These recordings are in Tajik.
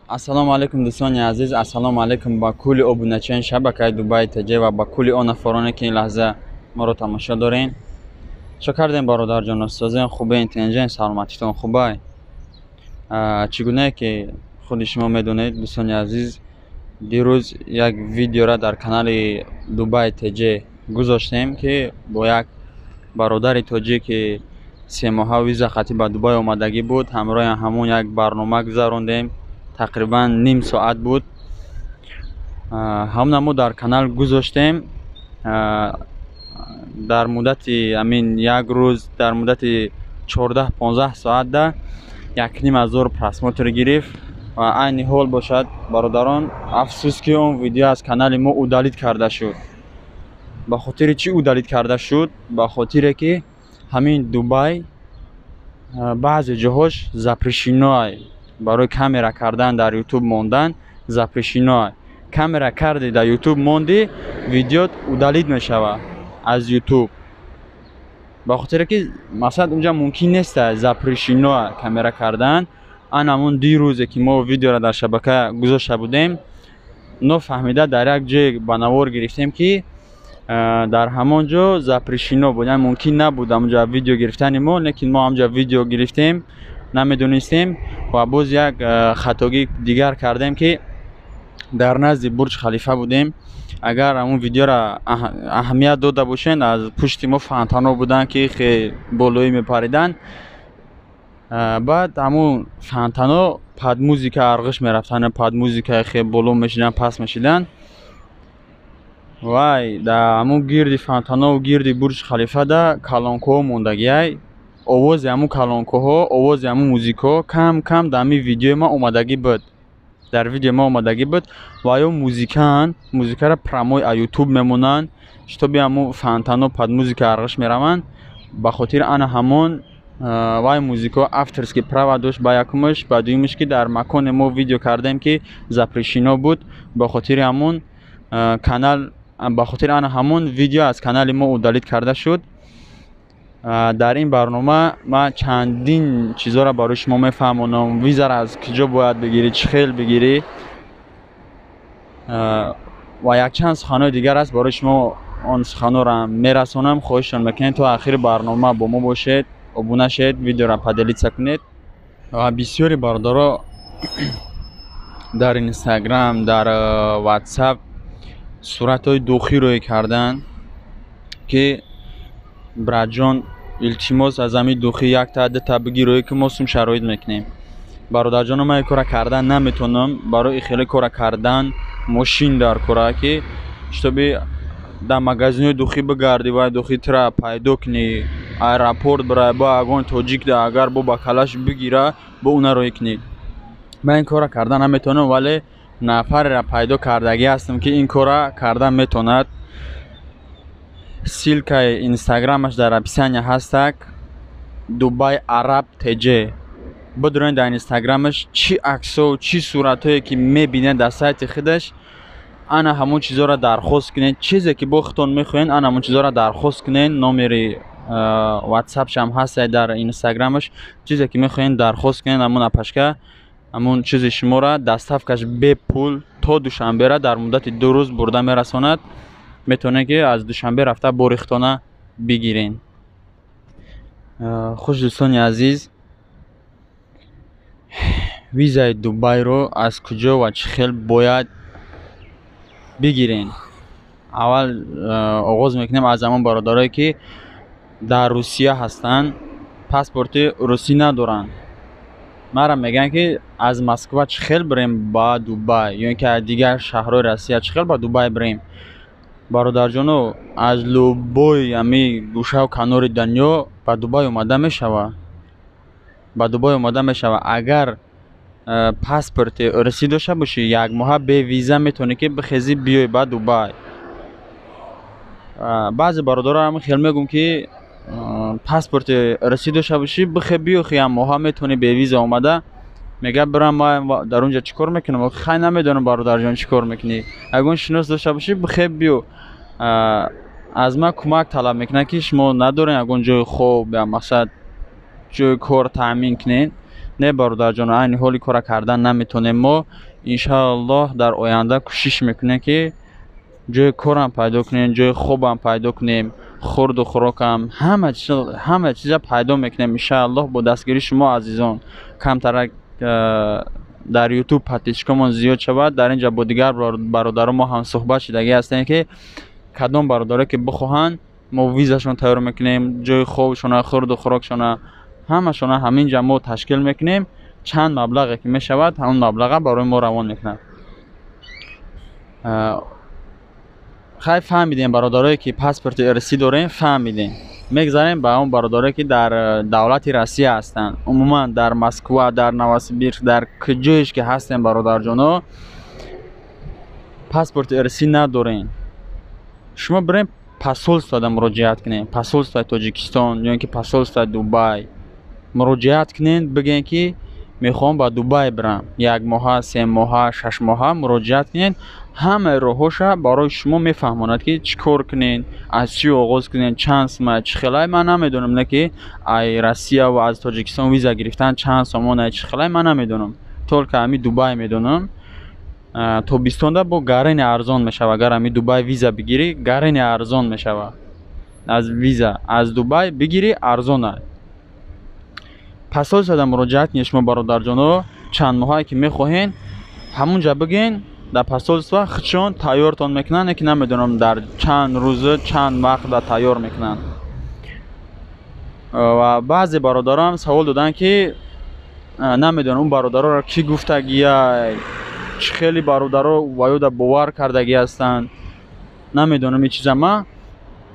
ассалому алайкум дӯстони азиз, ассалому алайкум ба кулли обуначиёни шабакаи Дубай ТЖ ва ба кулли он нафароне ки ин лаҳза моро тамошо дорен. чӣ кардем бародарҷон, устозен хубен, тенҷаен, саломатитон хубай? Чӣ гунае ки худи шумо медонед дӯстони азиз, дирӯз як видеора дар канали Дубай ТЖ гузоштем ки бо як бародари тоҷик ки 3 моҳа виза хати ба Дубай омадагӣ буд, ҳамроҳи ҳамон як барнома гузарондем. Тақрибан ним соат буд. Ҳамна мо дар канал гузоштем. Дар муддати як рӯз, дар муддати 14-15 соатда 1500 просмотр гирифт ва айни ҳол бошад бародарон, афсӯс ки он видео аз канали мо удалит карда шуд. Ба хотири чӣ удалит карда шуд? Ба хотире ки ҳамин Дубай баъзе ҷоҳош запрещено барои камера кардан дар YouTube мондан, запрещено. Камера карди дар YouTube монди, видеот удалит мешава аз YouTube. Ба хотире ки мақсад унҷа мумкин нест запрещено камера кардан. Анамон дирӯзе ки мо видеора дар шабака гузошта будем, нофаҳмида дар як ҷое ба навор гирифтем ки дар ҳамон ҷо запрещено буд, яъне мумкин набуд ҳамонҷа видео гирифтани мо, лекин мо ҳамонҷа видео гирифтем, намедонистем ва боз як хатогӣ дигар кардем ки дар назди Бурҷ Халифа будем. Агар ҳамон видеора аҳамият дода бошен, аз пушти мо фонтанҳо буданд ки хеле болоӣ мепариданд. Баъд ҳамон фонтанҳо падмузика арғиш мерафтанд, падмузика хеле боло мешиданд, паст мешиданд. Вай дар ҳамон гирди фонтанҳо, гирди Бурҷ Халифа да калонкоҳо мондагиай. Овози ҳамон калонкоҳо, овози ҳамон музикаҳо кам кам дар ҳамин видеои ма омадагӣ буд. Дар видеои ма омадагӣ буд ва ё музикаанд, музикаро промои аз YouTube мемонанд, шитоби ҳамон фонтанҳо падмузика арғиш мераванд. Ба хотири ана ҳамон вай музикаҳо авторски права дошт ба якумаш, ба дуюмаш ки дар маконе мо видео кардем ки запрещено буд. Ба хотири ҳамон канал, ба хотири ана ҳамон видео аз канали мо удалит карда шуд. Дар ин барнома ман чандин чизҳоро барои шумо мефаҳмонам. Визаро аз куҷо бояд бигирӣ, чӣ хел бигирӣ ва якчанд суханҳои дигар аст. Барои шумо он суханҳоро мерасонам. Хоҳиштон мекунем то ахири барнома бо мо бошед, обуна шед, видеоро поделиться кунед. Ва бисёри бародаро дар Инстаграм, дар WhatsApp суратҳои духӣ рӯй карданд ки братҷон, илтимос аз ҳамин духӣ якта дута бигирӯӣ ки мо сум шароит мекунем. Бародарҷоно, ман ин кора кардан наметонам. Барои хеле кора кардан мошин дар кора ки шитоби дар магазинҳои духӣ бигарди ва духитра пайдо кунӣ, аэропорт бирай, бо ягон тоҷик да агар бо ба калаш бигира, бо уна рӯй кунед. Ман ин кора кардан наметонам, вале нафареро пайдо кардагӣ ҳастам ки ин кора кардан метонад. Силкаи инстаграмаш дар описания ҳастак. Дубай Араб ТЖ. Бидурен дар инстаграмаш чӣ аксҳо, чӣ суратҳое ки мебинед дар сайти худаш, ана ҳамон чизҳоро дархост кунед. Чизе ки бо худтон мехоҳед, ана ҳамон чизҳоро дархост кунед. Номери WhatsAppшам ҳаст дар инстаграмаш. Чизе ки мехоҳед дархост кунед, ҳамон апашка ҳамон чизи шуморо доставкаш бепул то душанбера дар муддати 2 рӯз бурда мерасонад. Метавонед ки аз душанбе рафта бори худтона бигирен. Хуш дӯстони азиз, визаи Дубайро аз куҷо ва чӣ хел бояд бигирен? Аввал оғоз мекунем аз ҳамон бародарое ки дар Русия ҳастанд, паспорти русӣ надоранд. мара мегӯянд ки аз Москва чӣ хел бирем ба Дубай, ё ин ки аз дигар шаҳрҳои Россия чӣ хел ба Дубай бирем? Бародарҷоно, аз лӯбои ҳамин гӯшаву канори дунё ба Дубай омада мешава. Ба Дубай омада мешава. Агар паспорти русӣ дошта бошӣ, як моҳа бе виза метавонӣ ки бихезӣ биёй ба Дубай. баъзе бародаро ҳам хел мегӯм ки паспорти русӣ дошта бошӣ, бихе биё, як моҳа метавонӣ бе виза омада. Мега бирам ман дар онҷа чӣ кор мекунам? Хай намедонам бародарҷон чӣ кор мекунӣ. Агон шинос дошта бошӣ, бихе биё. аз ман кӯмак талаб мекунад ки шумо надорен ягон ҷои хоб ё мақсад ҷои кор таъмин кунед. نه برادر جان، این حالی کار کردن نمیتونیم. ما انشاءالله در آینده کوشش میکنیم که جای کارم پیدا کنیم، جای خوبم پیدا کنیم، خورد و خوراکم همه چیز پیدا میکنیم انشاءالله با دستگیری شما عزیزان. کمتر در یوتیوب پتیشکمون زیاد شود، در اینجا با دیگر برادران ما هم صحبت شدگی هستن که کدام برادرها که بخواهند ما ویزاشون تیار میکنیم، جای خوبشون، خورد و خوراکشون همشون همینجا ما تشکیل میکنیم. چند مبلغی که میشود همون مبلغ برای ما روان میکنن. خیلی فهمیدیم برادرایی که پاسپورت ارسی داریم، فهمیدیم میگذاریم به اون برادرایی که در دولت روسیه هستن، عموما در مسکو، در نوسیبیرسک، در کجایش که هستن برادر جانا پاسپورت ارسی ندارین. شما بریم پاسپورت مراجعت کنین، پاسپورت تاجیکستان یا اینکه پاسپورت دبی مراجعت کنین، بگین که میخوام با دبی برم، 1 ماه، 3 ماه، 6 ماه مراجعت کنین. همه راهاش برای شما میفهماند که چیکار کنین، از چی آغاز کنین، چند سوم، چه خلای من نمیدونم. نه که ای روسیه و از تاجیکستان ویزا گرفتن چند سوم، چه خلای من نمیدونم. طور که امی دبی میدونم تابستان دا با گرین ارزان میشه. اگر امی دبی ویزا بگیری گرین ارزان میشه. از ویزا از دبی بگیری ارزانه. پس از مراجعت کنین شما برادر جانو، چند ماهی که میخواهین همونجا بگین، در پاسپورت خودشون تیارتون میکنن که نمیدونم در چند روز چند وقت در تیار میکنن. و بعضی برادران سوال دادن که نمیدونم اون برادرها را کی گفتگی، چه خیلی برادرها وایو باور کردگی هستن، نمیدونم این چیزا. ما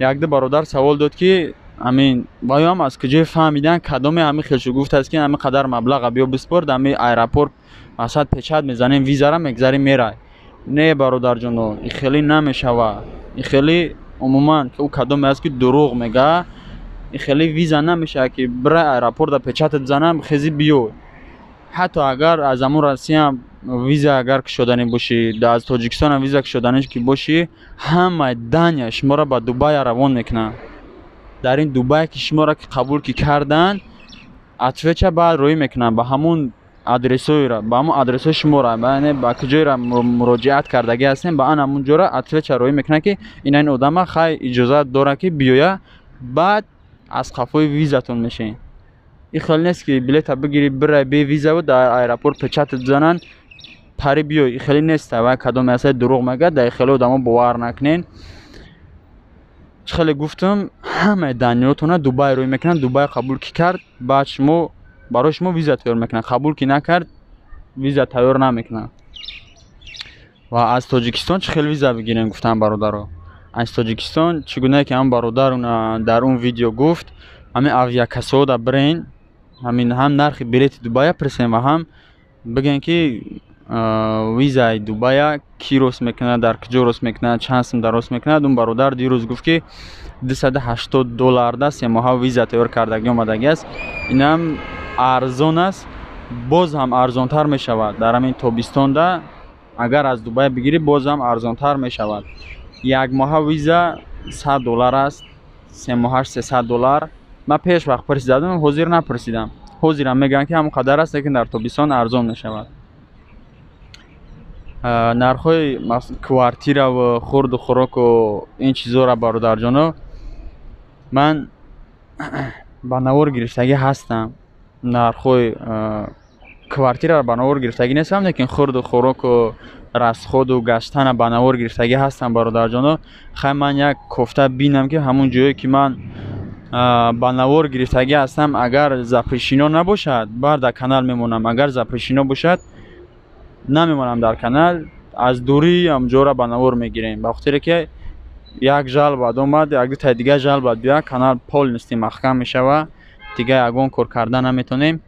یک دو برادر سوال داد که همین وایو هم از کجا فهمیدن کدام همین خیلشو گفت است که همین قدر مبلغ بیا بسپرد، همین ایرپورت وسط پیچت میزنیم ویزا را میگذاری میره. نه برادر جانو، این خیلی نمیشه. این خیلی عموما که او کدام است که دروغ میگه، این خیلی ویزا نمیشه که برای ایرپورت پیچت بزنم خیزی بیو. حتی اگر از امون روسیه هم ویزا اگر که شدنی باشی، از تاجیکستان هم ویزا که شدنیش که باشی، همه دنیا شما را به دبی روان میکنن. در این دبی که شما را که قبول که کردن اتفاقا بعد روی میکنن به همون آدرسوی را، با همون آدرسوی شما را یعنی با کجای را مراجعت کردگی هستین با همون جا را اتفاقا روی میکنن که این آدم خیلی اجازه داره که بیاید، بعد از قفای ویزاتون میشین. این خیلی نیست که بلیط بگیری بره بی ویزا و در ایرپورت پیچت بزنن پری بیای. این خیلی نیست و کدام اصلا دروغ میگه، در خیلی آدم باور نکنین. خیلی گفتم همه دنیاتون دبی روی میکنن، دبی قبول کی کرد بعد شما برای شما ویزا تیار میکنن، قبول کی نکرد ویزا تیار نمیکنن. و از تاجیکستان چه خیلی ویزا بگیرین گفتم برادرها. از تاجیکستان چگونه که هم برادر در اون ویدیو گفت، همین آویاکاسا دا برین، همین هم نرخ بلیط دبی پرسین و هم بگن که ویزای دبی کی روز میکنه، در کجا روز میکنه، چند سم درست میکنه. اون برادر دیروز گفت که $280 ده 3 ماه ویزا تیار کردگی اومدگی است. این هم ارزان است، باز هم ارزان تر میشود. در همین تابستان ده اگر از دبی بگیری باز هم ارزان تر میشود. 1 ماه ویزا $100 است، 3 ماهش $300. من پیش وقت پرسیدم، حاضر نپرسیدم. حاضرم میگن که همون قدر است که در تابستان ارزان میشود. نرخ‌های کوارتیر و خورد و خوراک و این چیزا را برادر جانو من با نوار گرفتگی هستم. نرخ‌های کوارتیر را با نوار گرفتگی نیستم، لیکن خورد و خوراک و رستخود و گشتن با نوار گرفتگی هستم برادر جانو. خیلی من یک کوفته بینم که همون جایی که من با نوار گرفتگی هستم اگر زپرشینا نباشد بعد در کانال میمونم، اگر زپرشینا باشد نمیمونم در کانال، از دوری همجا را با نوار میگیریم. به خاطر که یک جال بعد اومد، یک تا دیگه جال بعد بیا، کانال پول نیستی محکم میشه و دیگه اگون کار کردن نمیتونیم.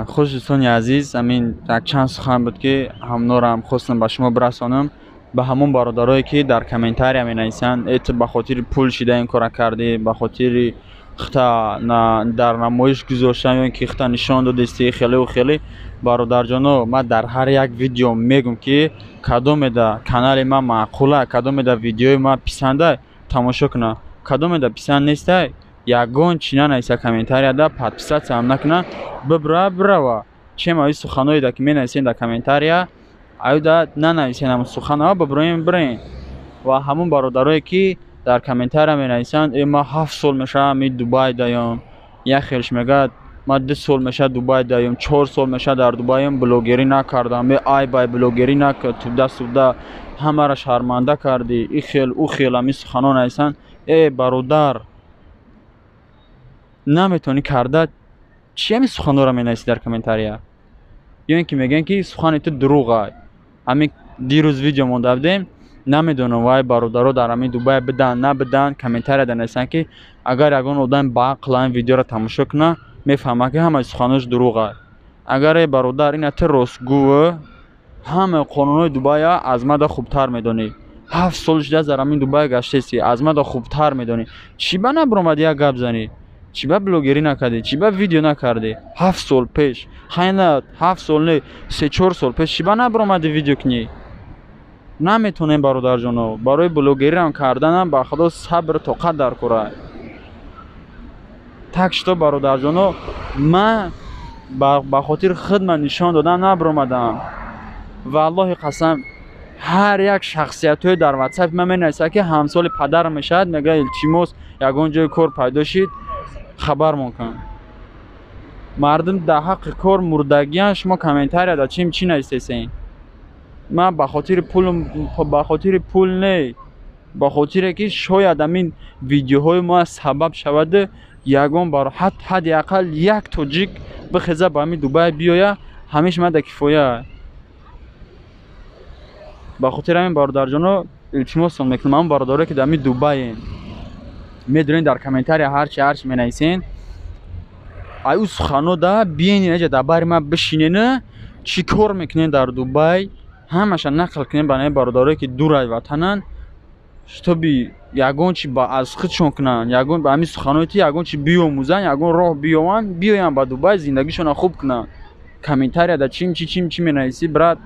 خصوصا عزیز همین یک چند سخن بود که همنا را هم خواستم به شما برسانم. به همون برادرایی که در کامنتاری هم نویسن ایت به خاطر پول شده این کار کردی، به خاطر خطا در نمایش گذاشتن یا اینکه خطا نشان داد استی خیلی و خیلی برادر جانو، من در هر یک ویدیو میگم که کدام در کانال ما معقوله، کدام در ویدیو ما پسنده تماشا کنه، کدام در پسند نیسته ягон чи нанависа комментарияда подписаться ҳам накунад бирава чема ин суханоида ки менависен дар комментария аюда нанависен ҳамун суханҳо биброем бирен ва ҳамун бародарое ки дар комментария менависанд ма 7 сол мешавад ми Дубай даём яхелш мегӯяд ма 2 сол мешавад Дубай даём 4 сол мешавад дар Дубаем блогерӣ накардам ме ай бай блогерӣ накард туда суда ҳамаро шарманда кардӣ и хел у хел ҳамин суханҳо нависанд бародар наметавонӣ карда чӣ ҳамин суханҳоро менависӣ дар комментария ё ин ки мегӯянд ки сухани ту дурӯғ ҳамин дирӯз видео монда будем намедонам вай бародаро дар ҳамин Дубай бидан набидан комментарияда нависанд ки агар ягон одам баақл ҳамин видеоро тамошо кунад мефаҳмад ки ҳамаи суханош дурӯғ агар бародар ина ту ростгӯ ҳамаи қонунҳои Дубайя аз мада хубтар медонӣ 7 сол шуда дар ҳамин Дубай гаштаси аз мада хубтар медонӣ чӣ ба набромадӣ як гап занӣ чӣ ба блогерӣ накардӣ чӣ ба видео накардӣ 7 сол пеш хайна 7 сол не 3-4 сол пеш чӣ ба набромадӣ видео кунӣ наметонем бародарҷоно барои блогериам карданам ба худо сабр тоқат дар кора так что бародарҷоно ман ба хотири хидмат нишон додан набромадам ва аллоҳи қасам ҳар як шахсиятҳое дар ватсапи ман менависад ки ҳамсоли падарам мешавад мегӯяд илтимос ягон ҷои кор пайдо шид хабармон кун мардум дар ҳаққи кор мурдагиян шумо комментарияда чӣ нависесен ман ба хотири пул не ба хотире ки шояд ҳамин видеоҳои мо сабаб шавад ягон бaro ҳадди ақал як тоҷик бихеза ба ҳамин Дубай биёя ҳамиш мада кифоя ба хотири ҳамин бародарҷоно илтимосон мекунам ҳамон бародарое ки дар ҳамин Дубайен медонед дар комментария ҳарчи менависен ай ӯ суханҳо да биен инҷа дар бари ман бишинен чӣ кор мекунен дар Дубай ҳамаша нақл кунем ба ҳамин бародарое ки дур аз ватананд штоби ягон чи аз худшон кунанд ягон ба ҳамин суханҳои ту ягон чи биомӯзанд ягон роҳ биёванд биёянд ба Дубай зиндагишонро хуб кунанд комментарияда чӣ менависӣ брат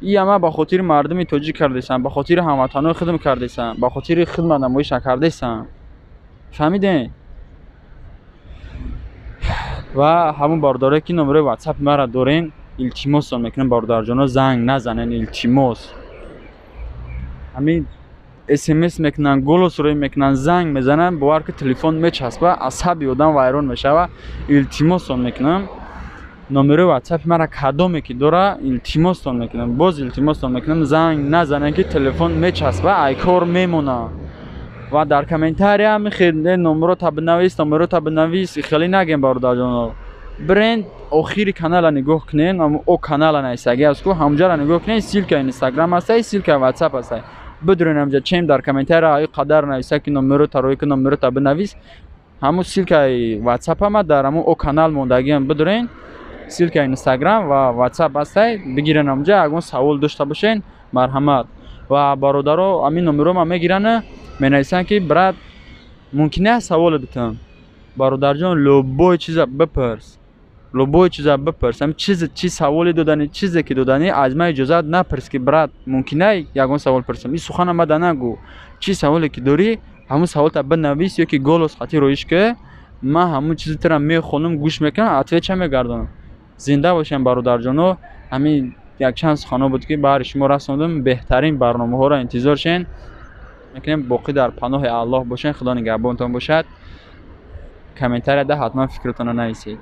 и ҳама ба хотири мардуми тоҷик кардесам ба хотири ҳамватанои худм кардесам ба хотири хидмат намоиша кардесам фаҳмидем ва ҳамон бародарое ки номерои ватсапи маро дорен илтимосон мекунам бародарҷоно занг назанен илтимос ҳамин смс мекунанд голосрӯй мекунанд занг мезананд бовар ки телефон мечаспа асаби одам вайрон мешава илтимосон мекунам номерои ватсапи маро кадоме ки дора илтимосон мекунам боз илтимосон мекунам занг назанен ки телефон мечаспа ай кор мемона ва дар комментария мехел номерота бинавис хеле нагем бародарҷоно бирен охири канала нигоҳ кунен о канала нависагӣ аст ку ҳамҷара нигоҳ кунен силка инстаграм астай силка ватсап астай бидурен ҳамҷа чем дар комментария ай қадар нависа ки номерота рӯи ки номерота бинавис ҳамун силкаи ватсапама дар ҳамун о канал мондагиам бидурен силка инстаграм ва ватсап астай бигирен ҳамҷа ягон савол дошта бошен марҳамат ва бародаро ҳамин номерома мегиранд менависанд ки брат мумкин аст саволе битам бародарҷон любой чиза бипурс чӣ саволе додани чизе ки додани аз ман иҷозат напурс ки брат мумкина ягон савол пурсам ин сухана мада нагӯ чӣ саволе ки дорӣ ҳамун саволта бинавис ё ки голос хати роиш ки ман ҳамун чизи тура мехонам гӯш мекунам ответча мегардонам зинда бошем бародарҷоно ҳамин якчанд суханҳо буд ки баҳри шумо расондам беҳтарин барномаҳоро интизор шен мекунем боқӣ дар паноҳи аллоҳ бошен худо нигаҳбонтон бошад комментарияда ҳатман фикротонро нависед